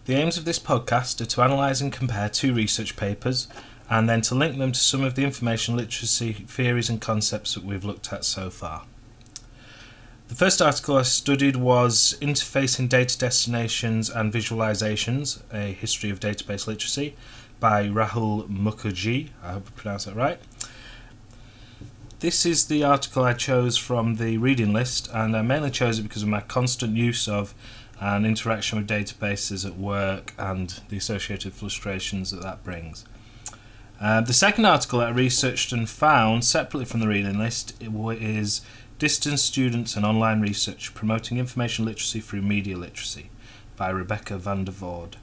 The aims of this podcast are to analyse and compare two research papers and then to link them to some of the information literacy theories and concepts that we've looked at so far. The first article I studied was Interfacing Data Destinations and Visualizations, a History of Database Literacy by Rahul Mukherjee. I hope I pronounced that right. This is the article I chose from the reading list, and I mainly chose it because of my constant use of and interaction with databases at work and the associated frustrations that brings. The second article that I researched and found separately from the reading list is Distance Students and Online Research Promoting Information Literacy Through Media Literacy by Rebecca Van de Vord.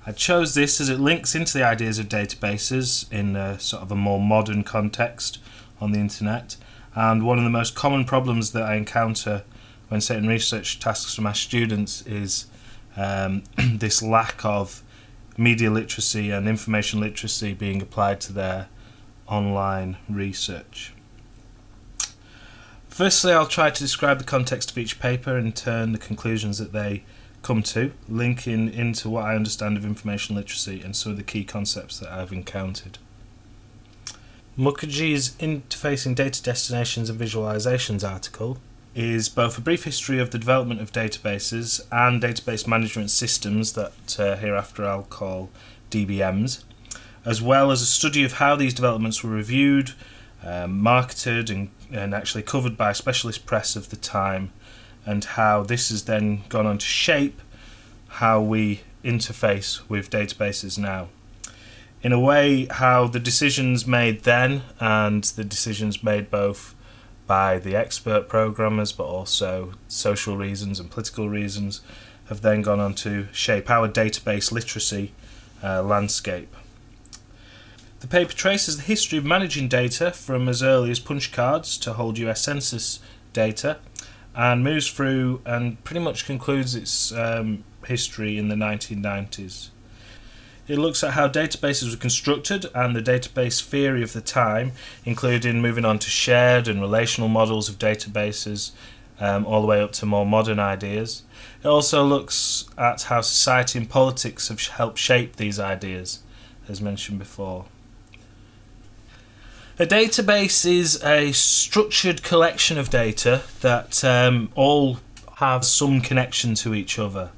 I chose this as it links into the ideas of databases in a sort of a more modern context on the internet, and one of the most common problems that I encounter when setting research tasks for my students is this lack of media literacy and information literacy being applied to their online research. Firstly, I'll try to describe the context of each paper and in turn the conclusions that they come to, linking into what I understand of information literacy and some of the key concepts that I've encountered. Mukherjee's Interfacing Data Destinations and Visualizations article is both a brief history of the development of databases and database management systems that hereafter I'll call DBMs, as well as a study of how these developments were reviewed, marketed and actually covered by specialist press of the time, and how this has then gone on to shape how we interface with databases now. In a way, how the decisions made then and the decisions made both by the expert programmers but also social reasons and political reasons have then gone on to shape our database literacy landscape. The paper traces the history of managing data from as early as punch cards to hold US Census data, and moves through and pretty much concludes its history in the 1990s. It looks at how databases were constructed and the database theory of the time, including moving on to shared and relational models of databases, all the way up to more modern ideas. It also looks at how society and politics have helped shape these ideas, as mentioned before. A database is a structured collection of data that all have some connection to each other.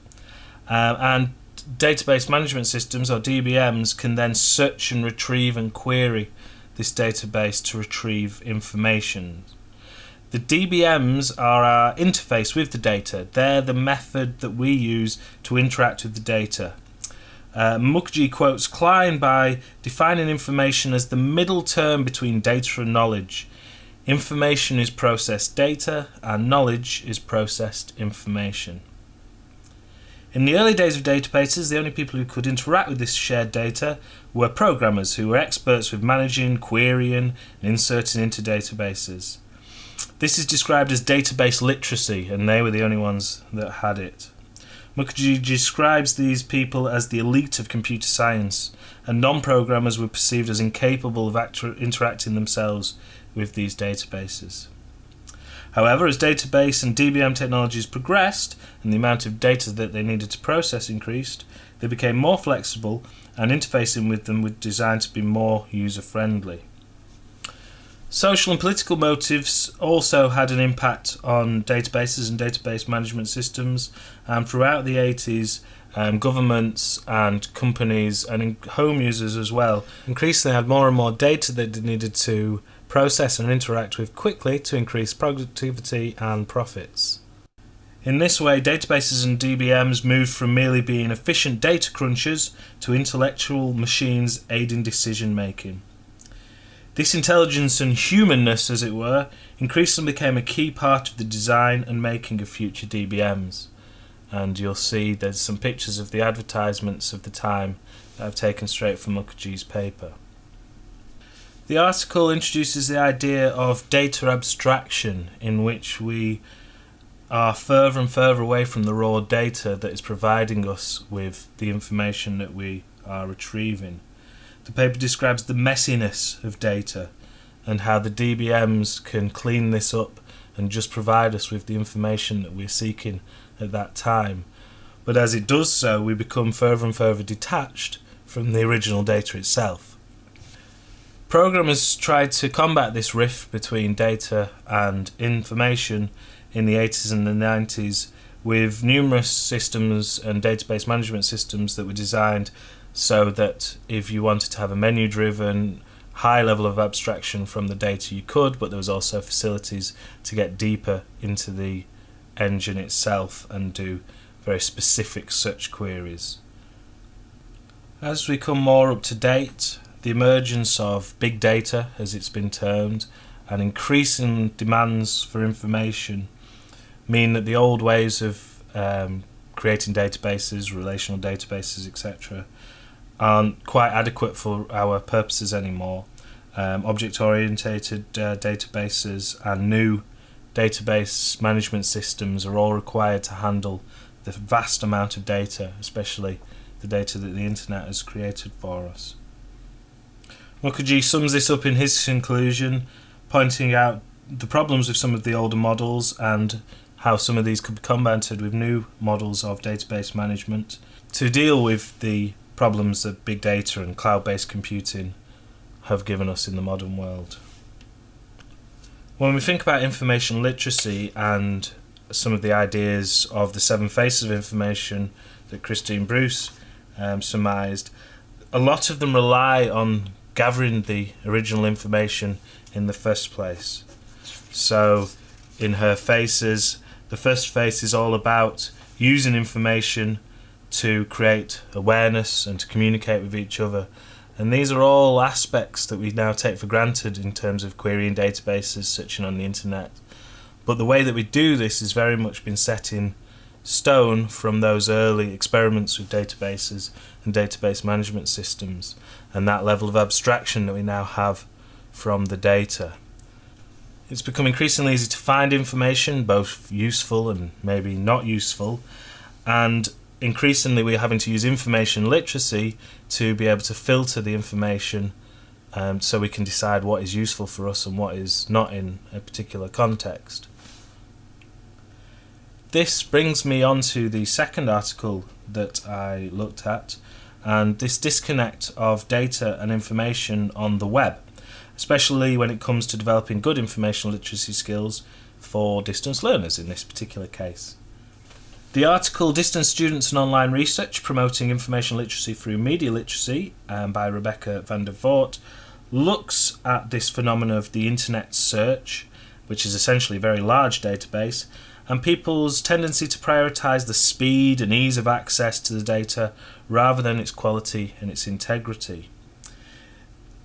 And database management systems, or DBMs, can then search and retrieve and query this database to retrieve information. The DBMs are our interface with the data. They're the method that we use to interact with the data. Mukherjee quotes Klein by defining information as the middle term between data and knowledge. Information is processed data, and knowledge is processed information. In the early days of databases, the only people who could interact with this shared data were programmers who were experts with managing, querying, and inserting into databases. This is described as database literacy, and they were the only ones that had it. Mukherjee describes these people as the elite of computer science, and non-programmers were perceived as incapable of interacting themselves with these databases. However, as database and DBM technologies progressed and the amount of data that they needed to process increased, they became more flexible and interfacing with them was designed to be more user-friendly. Social and political motives also had an impact on databases and database management systems, and throughout the 80s, governments and companies and home users as well increasingly had more and more data that they needed to process and interact with quickly to increase productivity and profits. In this way, databases and DBMs moved from merely being efficient data crunchers to intellectual machines aiding decision making. This intelligence and humanness, as it were, increasingly became a key part of the design and making of future DBMs. And you'll see there's some pictures of the advertisements of the time that I've taken straight from Mukherjee's paper. The article introduces the idea of data abstraction, in which we are further and further away from the raw data that is providing us with the information that we are retrieving. The paper describes the messiness of data and how the DBMs can clean this up and just provide us with the information that we're seeking at that time. but as it does so, we become further and further detached from the original data itself. Programmers tried to combat this rift between data and information in the 80s and the 90s with numerous systems and database management systems that were designed so that if you wanted to have a menu-driven, high level of abstraction from the data you could, but there was also facilities to get deeper into the engine itself and do very specific search queries. As we come more up to date, the emergence of big data, as it's been termed, and increasing demands for information mean that the old ways of creating databases, relational databases, etc., aren't quite adequate for our purposes anymore. Object-orientated databases and new database management systems are all required to handle the vast amount of data, especially the data that the internet has created for us. Mukherjee sums this up in his conclusion, pointing out the problems with some of the older models and how some of these could be combated with new models of database management to deal with the problems that big data and cloud-based computing have given us in the modern world. When we think about information literacy and some of the ideas of the 7 phases of information that Christine Bruce surmised, a lot of them rely on gathering the original information in the first place. So in her phases, the first phase is all about using information to create awareness and to communicate with each other. And these are all aspects that we now take for granted in terms of querying databases, searching on the internet. But the way that we do this has very much been set in stone from those early experiments with databases and database management systems, and that level of abstraction that we now have from the data. It's become increasingly easy to find information, both useful and maybe not useful, and increasingly we're having to use information literacy to be able to filter the information so we can decide what is useful for us and what is not in a particular context. This brings me on to the second article that I looked at, and this disconnect of data and information on the web, especially when it comes to developing good information literacy skills for distance learners in this particular case. The article Distance Students and Online Research Promoting Information Literacy Through Media Literacy by Rebecca Van de Vord looks at this phenomenon of the internet search, which is essentially a very large database, and people's tendency to prioritise the speed and ease of access to the data rather than its quality and its integrity.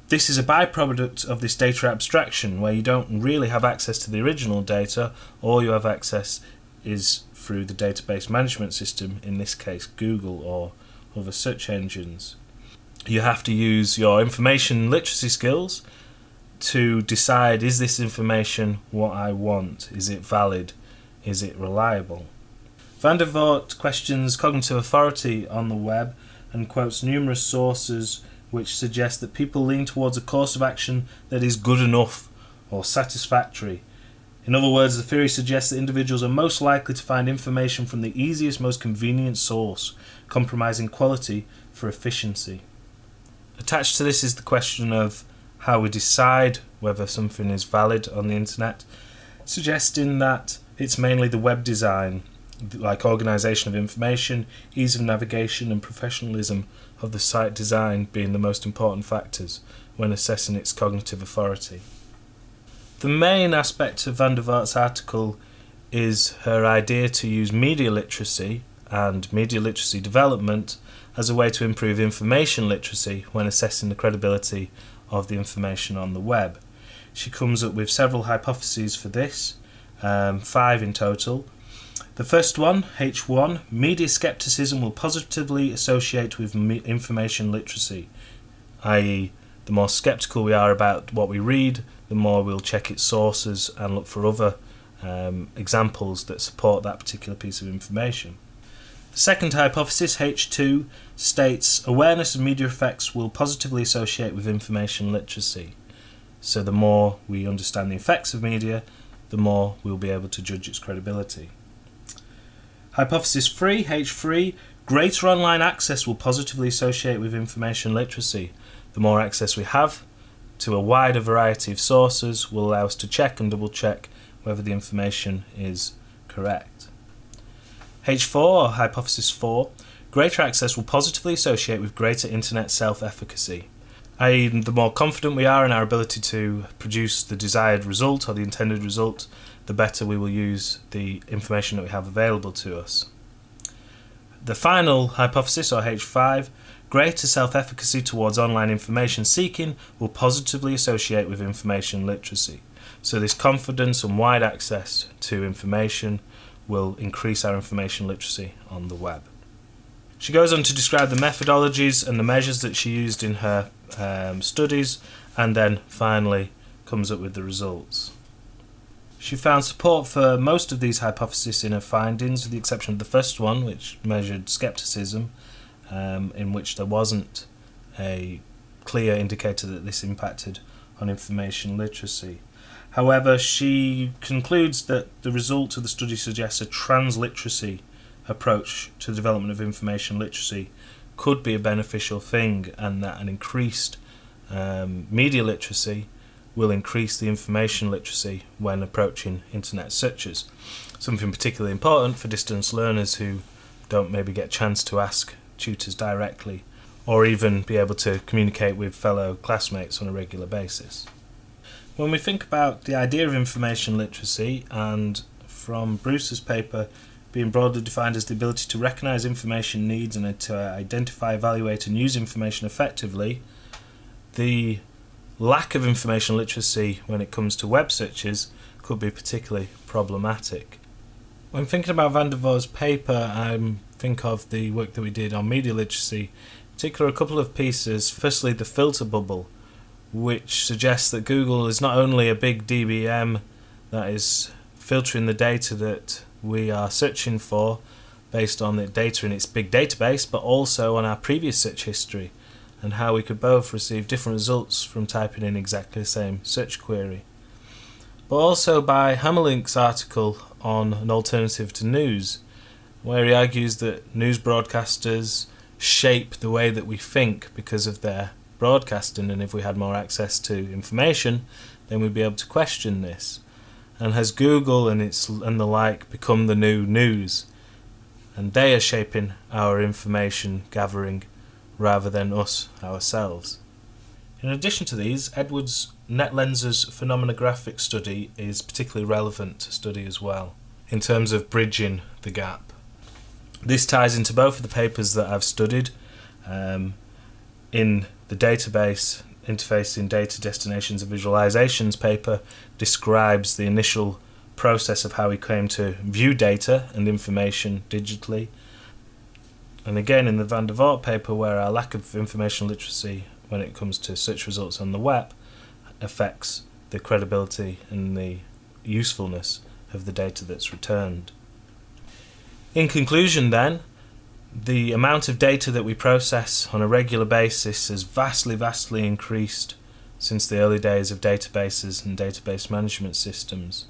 This is a byproduct of this data abstraction, where you don't really have access to the original data. All you have access is through the database management system, in this case Google or other search engines. You have to use your information literacy skills to decide, is this information what I want? Is it valid? Is it reliable? Van de Vord questions cognitive authority on the web and quotes numerous sources which suggest that people lean towards a course of action that is good enough or satisfactory. In other words, the theory suggests that individuals are most likely to find information from the easiest, most convenient source, compromising quality for efficiency. Attached to this is the question of how we decide whether something is valid on the internet, suggesting that it's mainly the web design, like organisation of information, ease of navigation and professionalism of the site design being the most important factors when assessing its cognitive authority. The main aspect of Van de Vordt's article is her idea to use media literacy and media literacy development as a way to improve information literacy when assessing the credibility of the information on the web. She comes up with several hypotheses for this, 5 in total. The first one, H1, media skepticism will positively associate with information literacy, i.e. the more sceptical we are about what we read, the more we'll check its sources and look for other examples that support that particular piece of information. The second hypothesis, H2, states awareness of media effects will positively associate with information literacy. So the more we understand the effects of media, the more we'll be able to judge its credibility. Hypothesis 3, H3, greater online access will positively associate with information literacy. The more access we have to a wider variety of sources will allow us to check and double check whether the information is correct. H4, or Hypothesis 4, greater access will positively associate with greater internet self-efficacy, i.e. the more confident we are in our ability to produce the desired result or the intended result, the better we will use the information that we have available to us. The final hypothesis, or H5, greater self-efficacy towards online information seeking will positively associate with information literacy. So this confidence and wide access to information will increase our information literacy on the web. She goes on to describe the methodologies and the measures that she used in her studies, and then finally comes up with the results. She found support for most of these hypotheses in her findings, with the exception of the first one, which measured skepticism, in which there wasn't a clear indicator that this impacted on information literacy. However, she concludes that the result of the study suggests a transliteracy approach to the development of information literacy could be a beneficial thing, and that an increased media literacy will increase the information literacy when approaching internet searches. Something particularly important for distance learners who don't maybe get a chance to ask tutors directly, or even be able to communicate with fellow classmates on a regular basis. When we think about the idea of information literacy, and from Bruce's paper being broadly defined as the ability to recognise information needs and to identify, evaluate and use information effectively, the lack of information literacy when it comes to web searches could be particularly problematic. When thinking about Van de Vord's paper, I think of the work that we did on media literacy, in particular a couple of pieces. Firstly, the filter bubble, which suggests that Google is not only a big DBM that is filtering the data that we are searching for based on the data in its big database, but also on our previous search history, and how we could both receive different results from typing in exactly the same search query. But also by Hammerlink's article on an alternative to news, where he argues that news broadcasters shape the way that we think because of their broadcasting, and if we had more access to information, then we'd be able to question this. And has Google and the like become the new news, and they are shaping our information gathering rather than us ourselves? In addition to these, Edwards' NetLens's phenomenographic study is particularly relevant to study as well, in terms of bridging the gap. This ties into both of the papers that I've studied. In the database interfacing data, destinations and visualizations paper describes the initial process of how we came to view data and information digitally. And again in the Van de Vord paper, where our lack of information literacy when it comes to search results on the web affects the credibility and the usefulness of the data that's returned. In conclusion then, the amount of data that we process on a regular basis has vastly increased since the early days of databases and database management systems,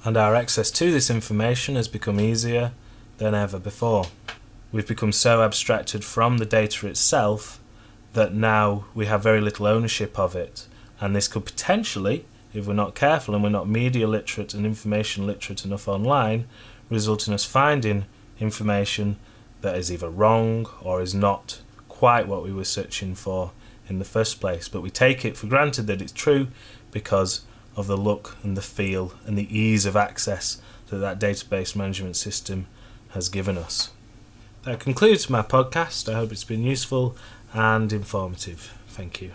and our access to this information has become easier than ever before. We've become so abstracted from the data itself that now we have very little ownership of it, and this could potentially, if we're not careful and we're not media literate and information literate enough online, result in us finding information that is either wrong or is not quite what we were searching for in the first place, but we take it for granted that it's true because of the look and the feel and the ease of access that database management system has given us. That concludes my podcast. I hope it's been useful and informative. Thank you.